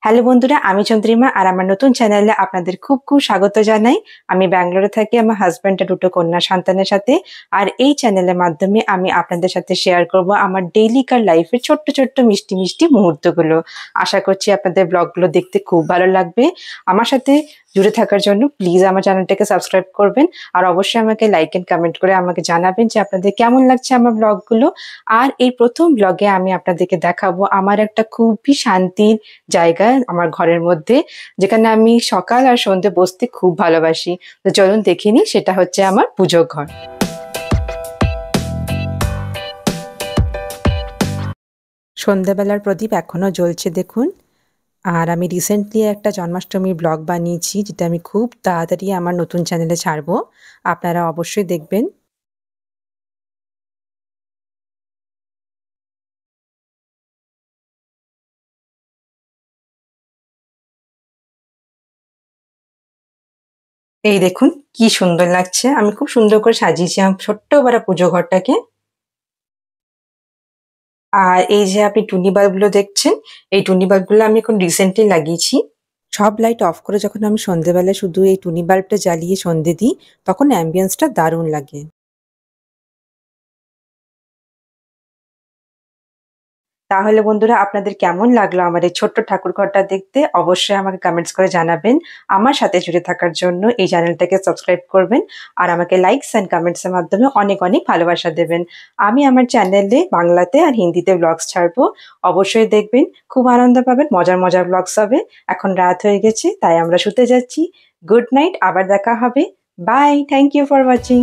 Hello বন্ধুরা, আমি চন্দ্রিমা আর আমার নতুন চ্যানেলে আপনাদের খুব খুব স্বাগত জানাই। আমি ব্যাঙ্গালোরে থাকি আমার হাজব্যান্ড আর দুটো কন্যা সন্তানের সাথে। আর এই চ্যানেলের মাধ্যমে আমি আপনাদের সাথে শেয়ার করব আমার ডেইলিকার লাইফের ছোট্ট ছোট্ট মিষ্টি মিষ্টি মুহূর্তগুলো। আশা করছি আপনাদের ব্লগগুলো দেখতে খুব ভালো লাগবে। আমার সাথে জুড়ে থাকার জন্য প্লিজ আমার চ্যানেলটাকে সাবস্ক্রাইব করবেন আর অবশ্যই আমাকে লাইক এন্ড কমেন্ট করে আমাকে জানাবেন যে আপনাদের কেমন লাগছে আমার ব্লগগুলো। আর এই প্রথম ব্লগে আমি আপনাদেরকে দেখাবো আমার একটা খুবই শান্তির জায়গা আমার ঘরের মধ্যে, যেখানে আমি সকাল আর সন্ধ্যে বসতে খুব ভালোবাসি। তো চলুন দেখে নিই, সেটা হচ্ছে আমার পুজোর ঘর। সন্ধ্যাবেলার প্রদীপ এখনো জ্বলছে দেখুন। আর আমি রিসেন্টলি একটা জন্মাষ্টমীর ব্লগ বানিয়েছি, যেটা আমি খুব তাড়াতাড়ি আমার নতুন চ্যানেলে ছাড়বো। আপনারা অবশ্যই দেখবেন। এই দেখুন কি সুন্দর লাগছে, আমি খুব সুন্দর করে সাজিয়েছি আমার ছোট্ট বড় পুজো ঘরটাকে। আর এই যে আপনি টুনি বাল্বগুলো দেখছেন, এই টুনি বাল্বগুলো আমি এখন রিসেন্টলি লাগিয়েছি। সব লাইট অফ করে যখন আমি সন্ধেবেলায় শুধু এই টুনি বাল্বটা জ্বালিয়ে সন্ধে দিই, তখন অ্যাম্বিয়েন্সটা দারুণ লাগে। তাহলে বন্ধুরা, আপনাদের কেমন লাগলো আমার এই ছোট্ট ঠাকুর ঘরটা দেখতে? অবশ্যই আমাকে কমেন্টস করে জানাবেন। আমার সাথে জুড়ে থাকার জন্য এই চ্যানেলটাকে সাবস্ক্রাইব করবেন আর আমাকে লাইকস অ্যান্ড কমেন্টস এর মাধ্যমে অনেক অনেক ভালোবাসা দেবেন। আমি আমার চ্যানেলে বাংলাতে আর হিন্দিতে ব্লগস ছাড়বো, অবশ্যই দেখবেন। খুব আনন্দ পাবেন, মজার মজার ব্লগস হবে। এখন রাত হয়ে গেছে, তাই আমরা শুতে যাচ্ছি। গুড নাইট, আবার দেখা হবে। Bye, thank you for watching.